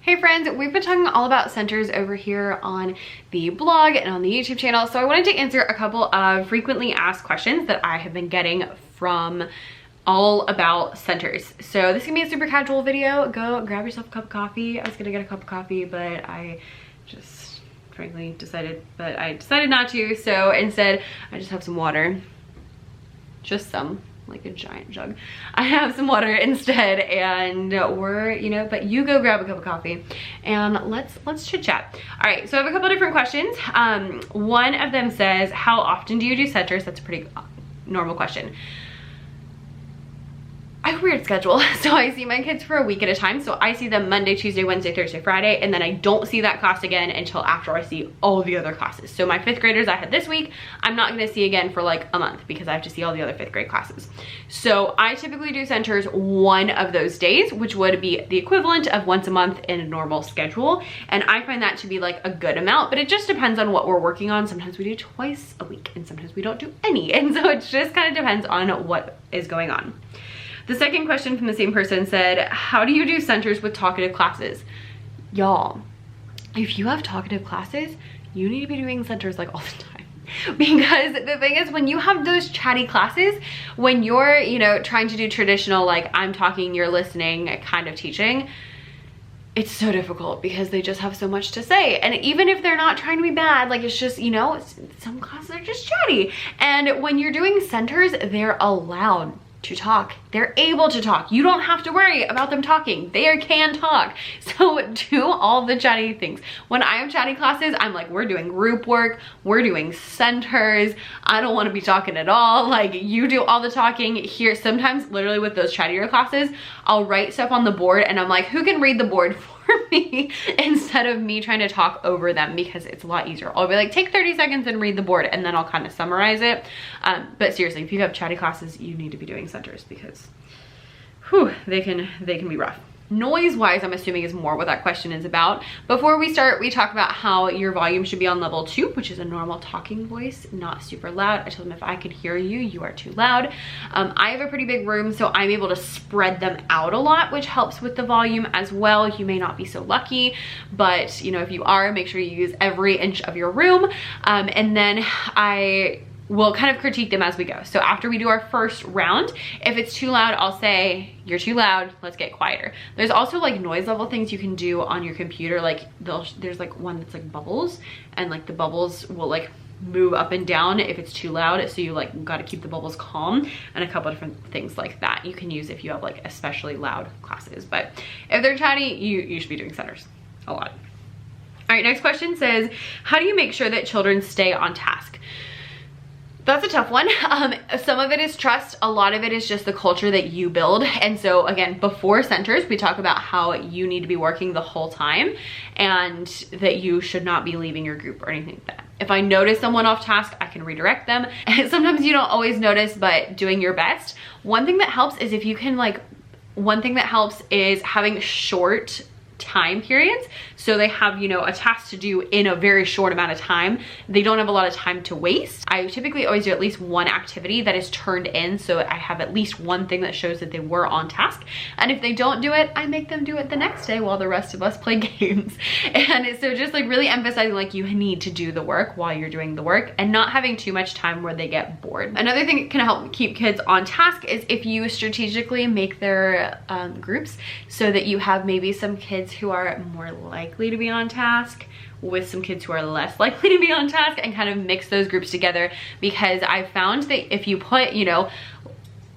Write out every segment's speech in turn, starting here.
Hey friends, we've been talking all about centers over here on the blog and on the YouTube channel, so I wanted to answer a couple of frequently asked questions that I have been getting from all about centers. So this is gonna be a super casual video. Go grab yourself a cup of coffee. I was gonna get a cup of coffee, but I just frankly decided not to, so instead I just have some water. Just some, like a giant jug. I have some water instead, and but you go grab a cup of coffee and let's chit chat. All right, so I have a couple different questions. One of them says, how often do you do centers? That's a pretty normal question. I have a weird schedule, so I see my kids for a week at a time. So I see them Monday, Tuesday, Wednesday, Thursday, Friday, and then I don't see that class again until after I see all the other classes. So my 5th graders I had this week, I'm not gonna see again for like a month because I have to see all the other 5th grade classes. So I typically do centers one of those days, which would be the equivalent of once a month in a normal schedule. And I find that to be like a good amount, but it just depends on what we're working on. Sometimes we do twice a week and sometimes we don't do any. And so it just kind of depends on what is going on. The second question from the same person said, how do you do centers with talkative classes? Y'all, if you have talkative classes, you need to be doing centers like all the time. Because the thing is, when you have those chatty classes, when you're, trying to do traditional, like I'm talking, you're listening kind of teaching, it's so difficult because they just have so much to say. And even if they're not trying to be bad, like it's just, some classes are just chatty. And when you're doing centers, they're allowed to talk. They're able to talk. You don't have to worry about them talking. They can talk. So do all the chatty things. When I have chatty classes, I'm like, we're doing group work, we're doing centers. I don't want to be talking at all. Like, you do all the talking here. Sometimes literally with those chattier classes, I'll write stuff on the board and I'm like, who can read the board for me instead of me trying to talk over them, because it's a lot easier. I'll be like, take 30 seconds and read the board, and then I'll kind of summarize it. But seriously, if you have chatty classes, you need to be doing centers because they can be rough. Noise wise, I'm assuming is more what that question is about. Before we start, we talk about how your volume should be on level 2, which is a normal talking voice, not super loud. I told them if I could hear you, you are too loud. I have a pretty big room, so I'm able to spread them out a lot, which helps with the volume as well. You may not be so lucky, but if you are, make sure you use every inch of your room. And then we'll kind of critique them as we go. So after we do our first round, if it's too loud, I'll say, you're too loud, let's get quieter. There's also like noise level things you can do on your computer. Like there's like one that's like bubbles, and like the bubbles will like move up and down if it's too loud. So you like got to keep the bubbles calm, and a couple of different things like that you can use if you have like especially loud classes. But if they're chatty, you should be doing centers a lot. All right, next question says, how do you make sure that children stay on task? That's a tough one. Some of it is trust. A lot of it is just the culture that you build. And so again, before centers, we talk about how you need to be working the whole time and that you should not be leaving your group or anything like that. If I notice someone off task, I can redirect them. And sometimes you don't always notice, but doing your best. One thing that helps is having short time periods. So they have, a task to do in a very short amount of time. They don't have a lot of time to waste. I typically always do at least one activity that is turned in, so I have at least one thing that shows that they were on task. And if they don't do it, I make them do it the next day while the rest of us play games. And so just like really emphasizing like you need to do the work while you're doing the work and not having too much time where they get bored. Another thing that can help keep kids on task is if you strategically make their groups so that you have maybe some kids who are more likely to be on task with some kids who are less likely to be on task, and kind of mix those groups together. Because I found that if you put,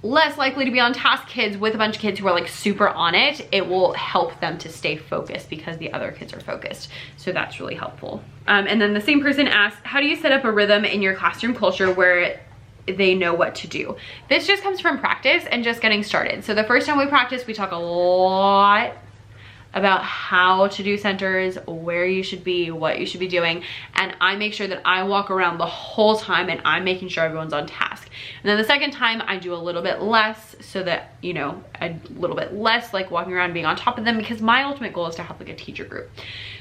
less likely to be on task kids with a bunch of kids who are like super on it, it will help them to stay focused because the other kids are focused. So that's really helpful. And then the same person asked, how do you set up a rhythm in your classroom culture where they know what to do? This just comes from practice and just getting started. So the first time we practice, we talk a lot about how to do centers, where you should be, what you should be doing. And I make sure that I walk around the whole time and I'm making sure everyone's on task. And then the second time I do a little bit less, so that, a little bit less like walking around being on top of them, because my ultimate goal is to have like a teacher group.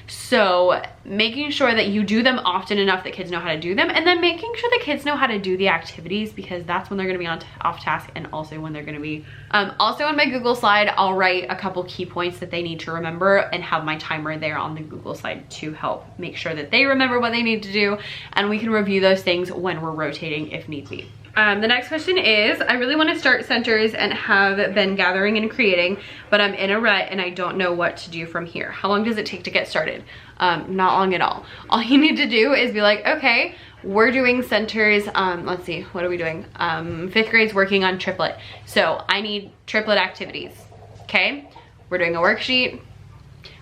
So making sure that you do them often enough that kids know how to do them, and then making sure the kids know how to do the activities, because that's when they're going to be off task, and also when they're going to be also on my Google slide I'll write a couple key points that they need to remember remember and have my timer there on the Google slide to help make sure that they remember what they need to do, and we can review those things when we're rotating if need be. The next question is, I really want to start centers and have been gathering and creating, but I'm in a rut and I don't know what to do from here. How long does it take to get started? Not long at all. All you need to do is be like, okay, we're doing centers, let's see, what are we doing? 5th grade's working on triplet. So I need triplet activities, okay? We're doing a worksheet,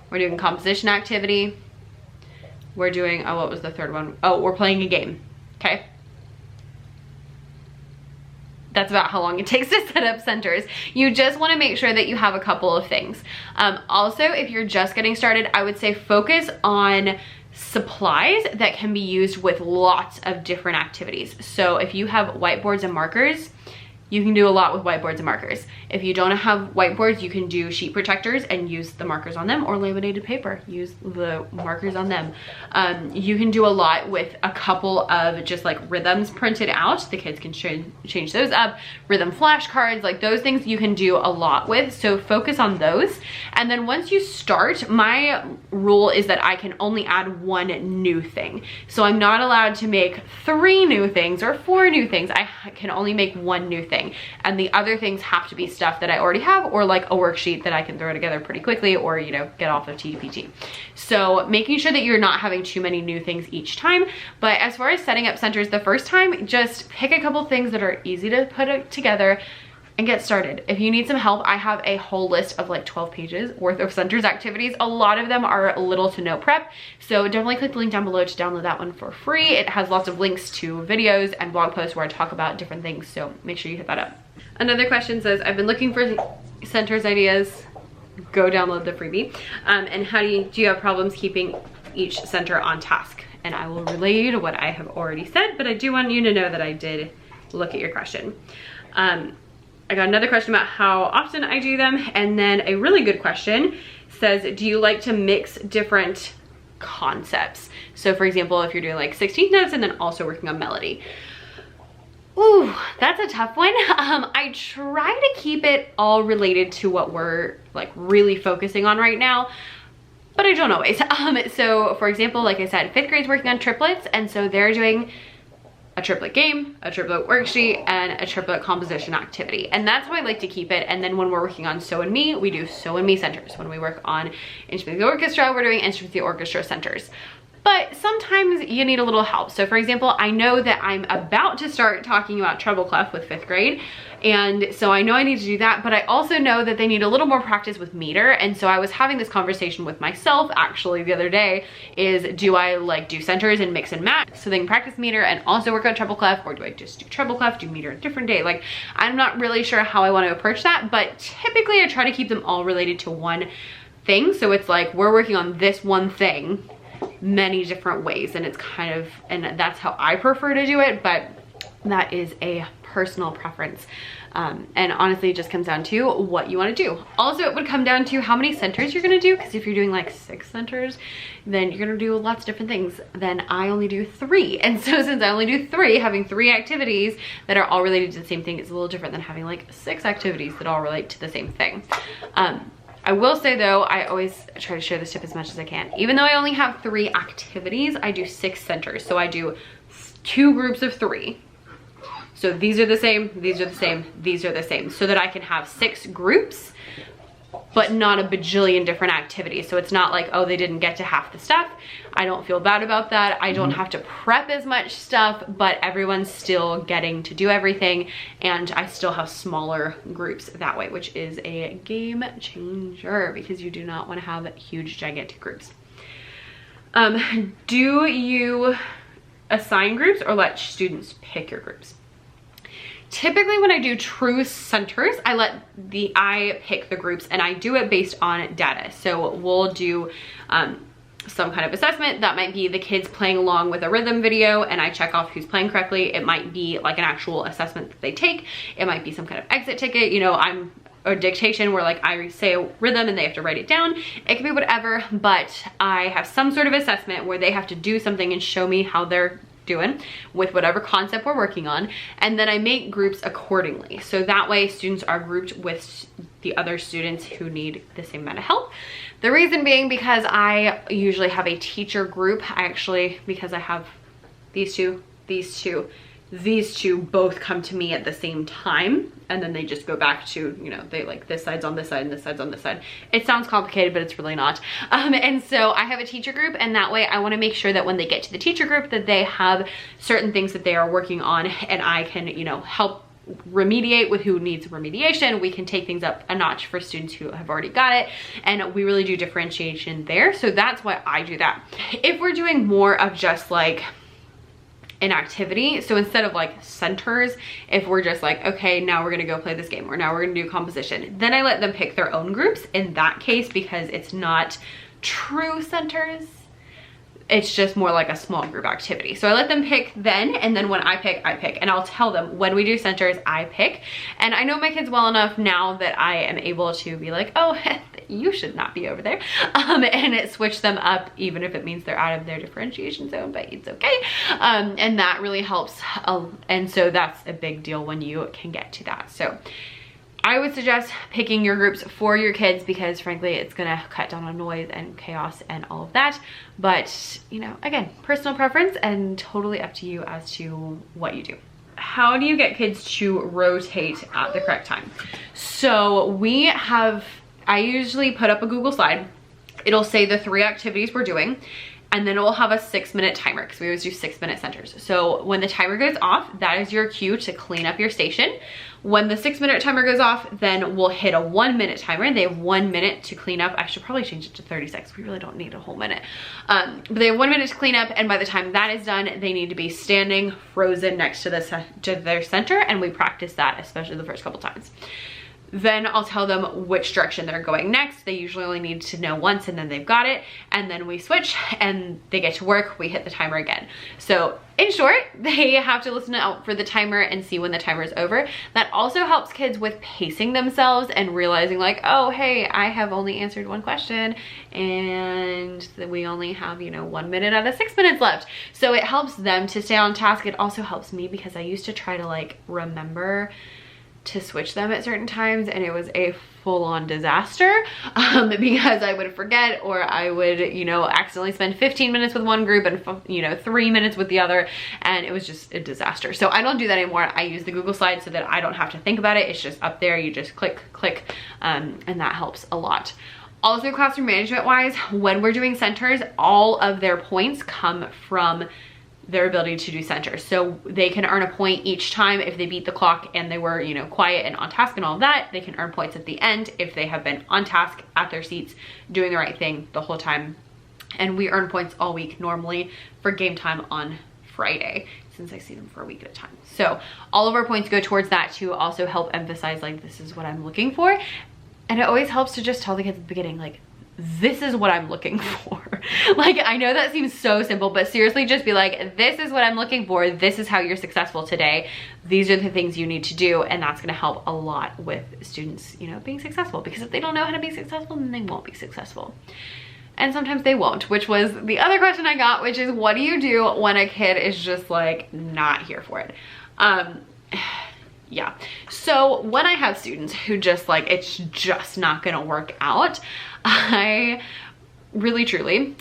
we're doing composition activity, we're doing, oh, what was the third one? Oh, we're playing a game, okay? That's about how long it takes to set up centers. You just want to make sure that you have a couple of things. Also, if you're just getting started, I would say focus on supplies that can be used with lots of different activities. So if you have whiteboards and markers, you can do a lot with whiteboards and markers. If you don't have whiteboards, you can do sheet protectors and use the markers on them, or laminated paper, use the markers on them. You can do a lot with a couple of just like rhythms printed out. The kids can change those up. Rhythm flashcards, like those things you can do a lot with. So focus on those. And then once you start, my rule is that I can only add one new thing. So I'm not allowed to make 3 new things or 4 new things. I can only make 1 new thing. And the other things have to be stuff that I already have, or like a worksheet that I can throw together pretty quickly, or, you know, get off of TDPT. So making sure that you're not having too many new things each time. But as far as setting up centers the first time, just pick a couple things that are easy to put together and get started. If you need some help, I have a whole list of like 12 pages worth of centers activities. A lot of them are little to no prep, so definitely click the link down below to download that one for free. It has lots of links to videos and blog posts where I talk about different things, so make sure you hit that up. Another question says, I've been looking for centers ideas. Go download the freebie. And how do you have problems keeping each center on task? And I will relay you to what I have already said, but I do want you to know that I did look at your question. I got another question about how often I do them, and then a really good question says, do you like to mix different concepts? So for example, if you're doing like 16th notes and then also working on melody. Ooh, that's a tough one. I try to keep it all related to what we're like really focusing on right now, but I don't always. So for example, like I said, 5th grade's working on triplets, and so they're doing a triplet game, a triplet worksheet, and a triplet composition activity. And that's how I like to keep it. And then when we're working on Sew and Me, we do Sew and Me centers. When we work on Instrument of the Orchestra, we're doing Instrument of the Orchestra centers. But sometimes you need a little help. So for example, I know that I'm about to start talking about treble clef with 5th grade. And so I know I need to do that, but I also know that they need a little more practice with meter. And so I was having this conversation with myself actually the other day, is do I like do centers and mix and match so they can practice meter and also work on treble clef, or do I just do treble clef, do meter a different day? Like, I'm not really sure how I want to approach that, but typically I try to keep them all related to one thing. So it's like, we're working on this one thing many different ways, and it's kind of, and that's how I prefer to do it, but that is a personal preference. And honestly, it just comes down to what you want to do. Also, it would come down to how many centers you're going to do, because if you're doing like 6 centers, then you're going to do lots of different things. Then I only do 3. And so since I only do 3, having 3 activities that are all related to the same thing is a little different than having like 6 activities that all relate to the same thing. I will say though, I always try to share this tip as much as I can. Even though I only have 3 activities, I do 6 centers. So I do 2 groups of 3. So these are the same, these are the same, these are the same, so that I can have 6 groups, but not a bajillion different activities. So it's not like, oh, they didn't get to half the stuff. I don't feel bad about that. I don't have to prep as much stuff, but everyone's still getting to do everything, and I still have smaller groups that way, which is a game changer because you do not want to have huge, gigantic groups. Do you assign groups or let students pick your groups? Typically when I do true centers, I pick the groups, and I do it based on data. So we'll do some kind of assessment. That might be the kids playing along with a rhythm video and I check off who's playing correctly. It might be like an actual assessment that they take. It might be some kind of exit ticket, you know, or dictation where like I say a rhythm and they have to write it down. It can be whatever, but I have some sort of assessment where they have to do something and show me how they're doing with whatever concept we're working on, and then I make groups accordingly. So that way students are grouped with the other students who need the same amount of help. The reason being because I usually have a teacher group. Because I have these two both come to me at the same time, and then they just go back to, you know, they like this side's on this side and this side's on this side. It sounds complicated, but it's really not. And so I have a teacher group, and that way I want to make sure that when they get to the teacher group that they have certain things that they are working on, and I can, you know, help remediate with who needs remediation. We can take things up a notch for students who have already got it, and we really do differentiation there. So that's why I do that. If we're doing more of just like an activity, so instead of like centers, if we're just like, okay, now we're gonna go play this game, or now we're gonna do composition, then I let them pick their own groups in that case, because it's not true centers. It's just more like a small group activity. So I let them pick then, and then when I pick, and I'll tell them when we do centers, I pick. And I know my kids well enough now that I am able to be like, oh, you should not be over there, and switch them up, even if it means they're out of their differentiation zone, but it's okay. And that really helps. And so that's a big deal when you can get to that. So I would suggest picking your groups for your kids, because frankly, it's gonna cut down on noise and chaos and all of that. But, you know, again, personal preference and totally up to you as to what you do. How do you get kids to rotate at the correct time? So I usually put up a Google slide. It'll say the 3 activities we're doing, and then it will have a 6-minute timer, because we always do 6-minute centers. So when the timer goes off, that is your cue to clean up your station. When the 6-minute timer goes off, then we'll hit a 1-minute timer. They have 1 minute to clean up. I should probably change it to 30 seconds. We really don't need a whole minute. But they have 1 minute to clean up, and by the time that is done, they need to be standing frozen next to their center, and we practice that, especially the first couple times. Then I'll tell them which direction they're going next. They usually only need to know once, and then they've got it. And then we switch and they get to work. We hit the timer again. So in short, they have to listen out for the timer and see when the timer is over. That also helps kids with pacing themselves and realizing like, oh, hey, I have only answered 1 question, and we only have, you know, 1 minute out of 6 minutes left. So it helps them to stay on task. It also helps me, because I used to try to like remember to switch them at certain times, and it was a full-on disaster, because I would forget, or I would, you know, accidentally spend 15 minutes with one group and, you know, 3 minutes with the other, and it was just a disaster. So I don't do that anymore. I use the Google slide so that I don't have to think about it. It's just up there. You just click, and that helps a lot. Also, classroom management wise, when we're doing centers, all of their points come from their ability to do centers. So they can earn a point each time if they beat the clock and they were, you know, quiet and on task and all of that. They can earn points at the end if they have been on task, at their seats, doing the right thing the whole time. And we earn points all week normally for game time on Friday, since I see them for a week at a time. So all of our points go towards that to also help emphasize like, this is what I'm looking for. And it always helps to just tell the kids at the beginning, like, this is what I'm looking for. Like, I know that seems so simple, but seriously, just be like, this is what I'm looking for. This is how you're successful today. These are the things you need to do. And that's gonna help a lot with students, you know, being successful, because if they don't know how to be successful, then they won't be successful. And sometimes they won't, which was the other question I got, which is, what do you do when a kid is just like not here for it? Yeah, so when I have students who just like, it's just not gonna work out, I really truly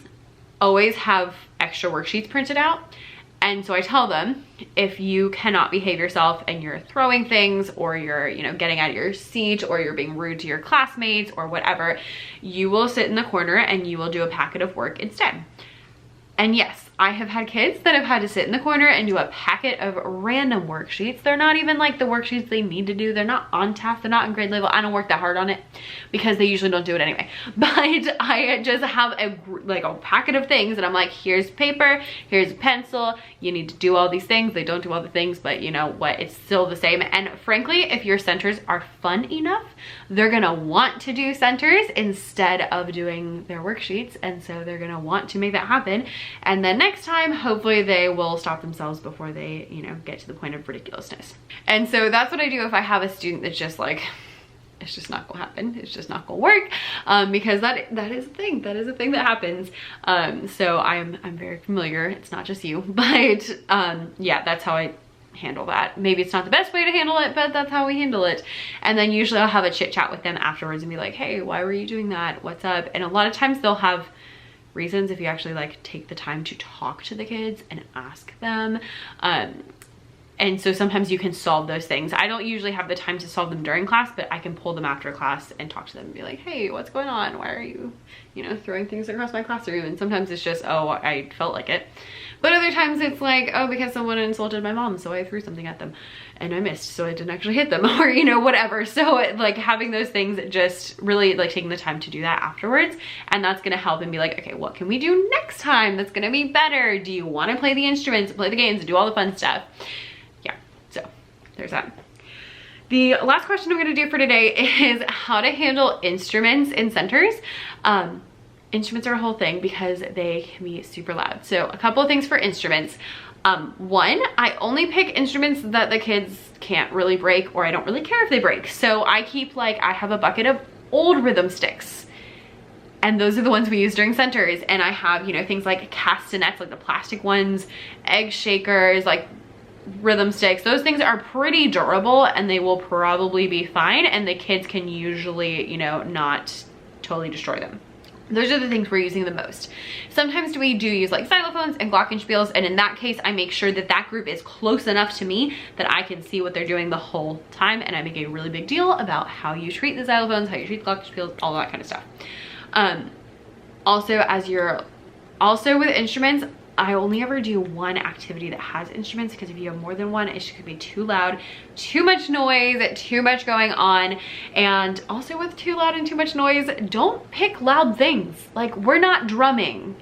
always have extra worksheets printed out. And so I tell them, if you cannot behave yourself and you're throwing things, or you're, you know, getting out of your seat, or you're being rude to your classmates or whatever, you will sit in the corner and you will do a packet of work instead. And yes, I have had kids that have had to sit in the corner and do a packet of random worksheets. They're not even like the worksheets they need to do. They're not on task. They're not in grade level. I don't work that hard on it, because they usually don't do it anyway. But I just have a packet of things, and I'm like, here's paper, here's a pencil. You need to do all these things. They don't do all the things, but you know what? It's still the same. And frankly, if your centers are fun enough, they're gonna want to do centers instead of doing their worksheets. And so they're gonna want to make that happen. And then next time, hopefully they will stop themselves before they, you know, get to the point of ridiculousness. And so that's what I do if I have a student that's just like, it's just not gonna happen. It's just not gonna work, because that is a thing. That is a thing that happens. So I'm very familiar. It's not just you, but yeah, that's how I handle that. Maybe it's not the best way to handle it, but that's how we handle it. And then usually I'll have a chit chat with them afterwards and be like, hey, why were you doing that? What's up? And a lot of times they'll have reasons if you actually like take the time to talk to the kids and ask them. And so sometimes you can solve those things. I don't usually have the time to solve them during class, but I can pull them after class and talk to them and be like, hey, what's going on? Why are you, you know, throwing things across my classroom? And sometimes it's just, oh, I felt like it. But other times it's like, oh, because someone insulted my mom, so I threw something at them and I missed, so I didn't actually hit them, or, you know, whatever. So like having those things, just really like taking the time to do that afterwards. And that's gonna help and be like, okay, what can we do next time that's gonna be better? Do you wanna play the instruments, play the games, and do all the fun stuff? Yeah, so there's that. The last question I'm gonna do for today is how to handle instruments in centers. Instruments are a whole thing because they can be super loud. So a couple of things for instruments. One, I only pick instruments that the kids can't really break, or I don't really care if they break. So I keep like, I have a bucket of old rhythm sticks, and those are the ones we use during centers. And I have, you know, things like castanets, like the plastic ones, egg shakers, like rhythm sticks. Those things are pretty durable and they will probably be fine. And the kids can usually, you know, not totally destroy them. Those are the things we're using the most. Sometimes we do use like xylophones and glockenspiels, and in that case, I make sure that that group is close enough to me that I can see what they're doing the whole time, and I make a really big deal about how you treat the xylophones, how you treat the glockenspiels, all that kind of stuff. Also with instruments, I only ever do one activity that has instruments, because if you have more than one, it could be too loud, too much noise, too much going on. And also with too loud and too much noise, don't pick loud things. Like, we're not drumming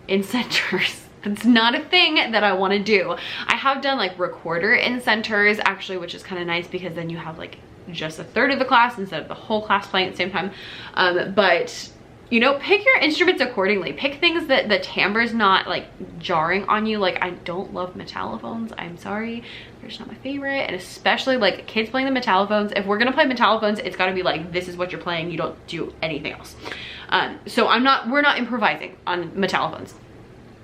in centers. That's not a thing that I want to do. I have done like recorder in centers actually, which is kind of nice because then you have like just a third of the class instead of the whole class playing at the same time. But you know, pick your instruments accordingly. Pick things that the timbre's not like jarring on you. Like, I don't love metallophones. I'm sorry, they're just not my favorite. And especially like kids playing the metallophones. If we're gonna play metallophones, it's gotta be like, this is what you're playing. You don't do anything else. So we're not improvising on metallophones.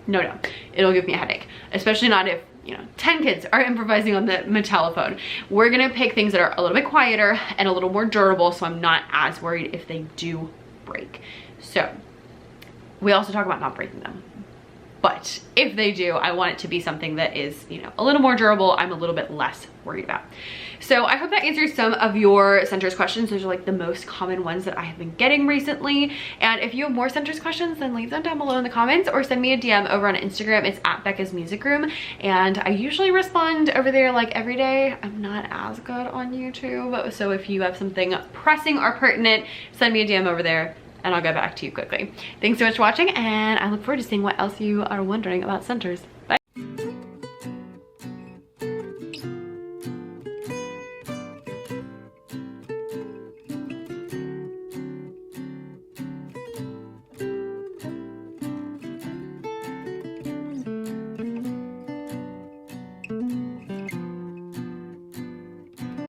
No, it'll give me a headache. Especially not if, you know, 10 kids are improvising on the metallophone. We're gonna pick things that are a little bit quieter and a little more durable, so I'm not as worried if they do break. So we also talk about not breaking them, but if they do, I want it to be something that is, you know, a little more durable. I'm a little bit less worried about. So I hope that answers some of your centers questions. Those are like the most common ones that I have been getting recently. And if you have more centers questions, then leave them down below in the comments or send me a DM over on Instagram. It's at Becca's Music Room. And I usually respond over there like every day. I'm not as good on YouTube. So if you have something pressing or pertinent, send me a DM over there and I'll get back to you quickly. Thanks so much for watching, and I look forward to seeing what else you are wondering about centers. Bye.